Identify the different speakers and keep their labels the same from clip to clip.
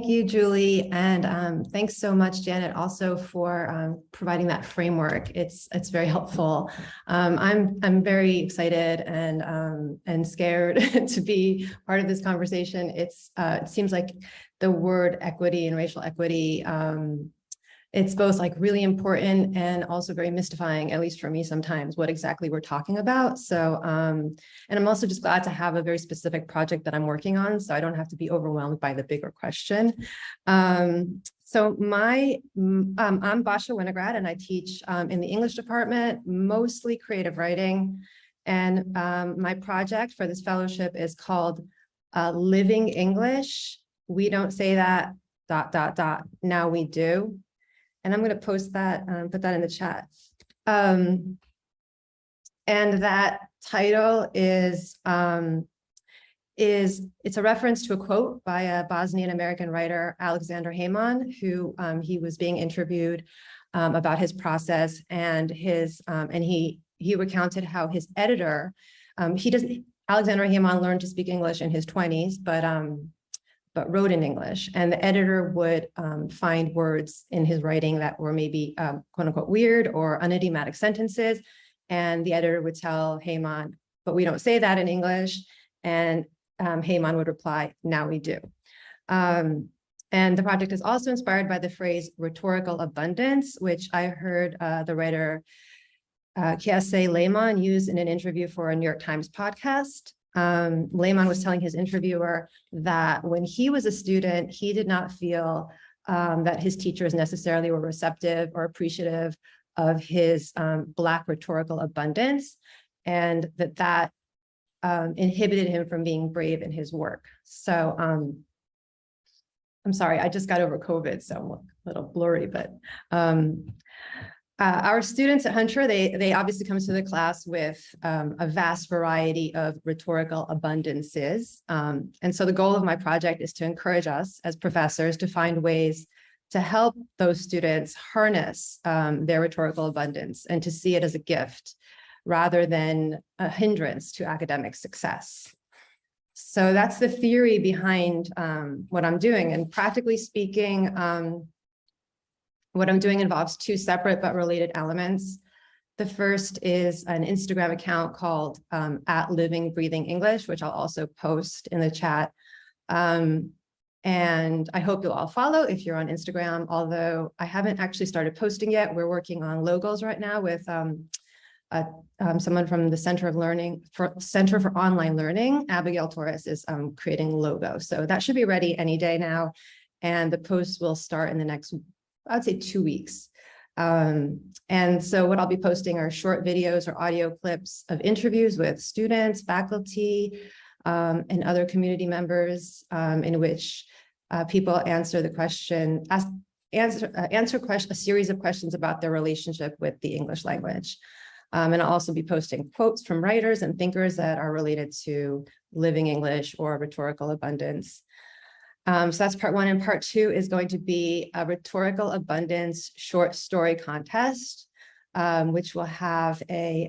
Speaker 1: Thank you, Julie, and thanks so much, Janet, also for providing that framework. It's very helpful. I'm very excited and scared to be part of this conversation. It seems like the word equity and racial equity, it's both like really important and also very mystifying, at least for me sometimes, what exactly we're talking about. So, and I'm also just glad to have a very specific project that I'm working on, so I don't have to be overwhelmed by the bigger question. I'm Basia Winograd, and I teach in the English department, mostly creative writing. And my project for this fellowship is called Living English. We don't say that, ... Now we do. And I'm going to post that, put that in the chat. And that title is it's a reference to a quote by a Bosnian American writer, Alexander Heyman, who he was being interviewed about his process, and he recounted how his editor, Alexander Heyman learned to speak English in his 20s, but wrote in English, and the editor would find words in his writing that were maybe quote unquote weird or unidiomatic sentences. And the editor would tell Heyman, but we don't say that in English. And Heyman would reply, now we do. And the project is also inspired by the phrase rhetorical abundance, which I heard the writer Kiese Lehman use in an interview for a New York Times podcast. Lehman was telling his interviewer that when he was a student, he did not feel that his teachers necessarily were receptive or appreciative of his Black rhetorical abundance, and that inhibited him from being brave in his work. So I'm sorry, I just got over COVID, so I'm a little blurry, but our students at Hunter, they obviously come to the class with a vast variety of rhetorical abundances. And so the goal of my project is to encourage us as professors to find ways to help those students harness their rhetorical abundance and to see it as a gift rather than a hindrance to academic success. So that's the theory behind what I'm doing. And practically speaking, what I'm doing involves two separate but related elements. The first is an Instagram account called @LivingBreathingEnglish, which I'll also post in the chat. And I hope you'll all follow if you're on Instagram, although I haven't actually started posting yet. We're working on logos right now with someone from the Center for Online Learning. Abigail Torres is creating logos. So that should be ready any day now. And the post will start in the next, I'd say 2 weeks. And so what I'll be posting are short videos or audio clips of interviews with students, faculty, and other community members in which people answer the question, answer a series of questions about their relationship with the English language. And I'll also be posting quotes from writers and thinkers that are related to living English or rhetorical abundance. So that's part one, and part two is going to be a rhetorical abundance short story contest, which will have an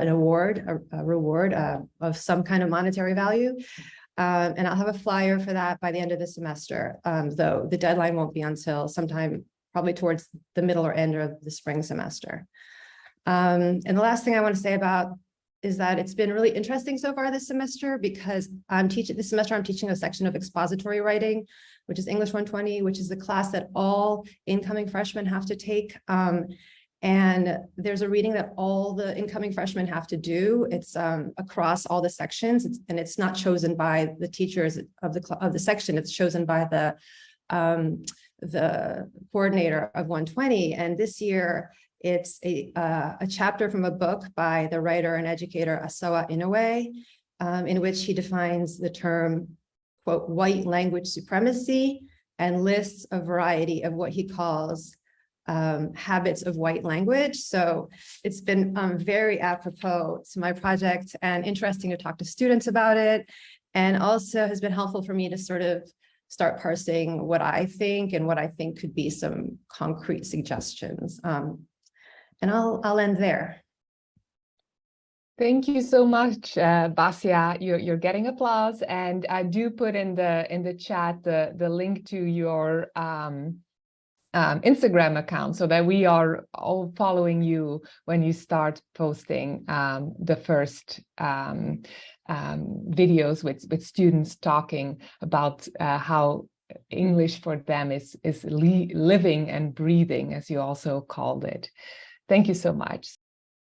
Speaker 1: award, a reward of some kind of monetary value. And I'll have a flyer for that by the end of the semester, though the deadline won't be until sometime probably towards the middle or end of the spring semester. And the last thing I want to say about is that it's been really interesting so far this semester, because I'm teaching a section of expository writing, which is English 120, which is the class that all incoming freshmen have to take. And there's a reading that all the incoming freshmen have to do. It's across all the sections, and it's not chosen by the teachers of the section. It's chosen by the coordinator of 120. And this year, it's a chapter from a book by the writer and educator Asawa Inoue, in which he defines the term, quote, white language supremacy, and lists a variety of what he calls habits of white language. So it's been very apropos to my project and interesting to talk to students about it, and also has been helpful for me to sort of start parsing what I think and what I think could be some concrete suggestions. And I'll end there.
Speaker 2: Thank you so much, Basia. You're getting applause, and I do put in the chat the link to your Instagram account so that we are all following you when you start posting the first videos with students talking about how English for them is living and breathing, as you also called it. Thank you so much.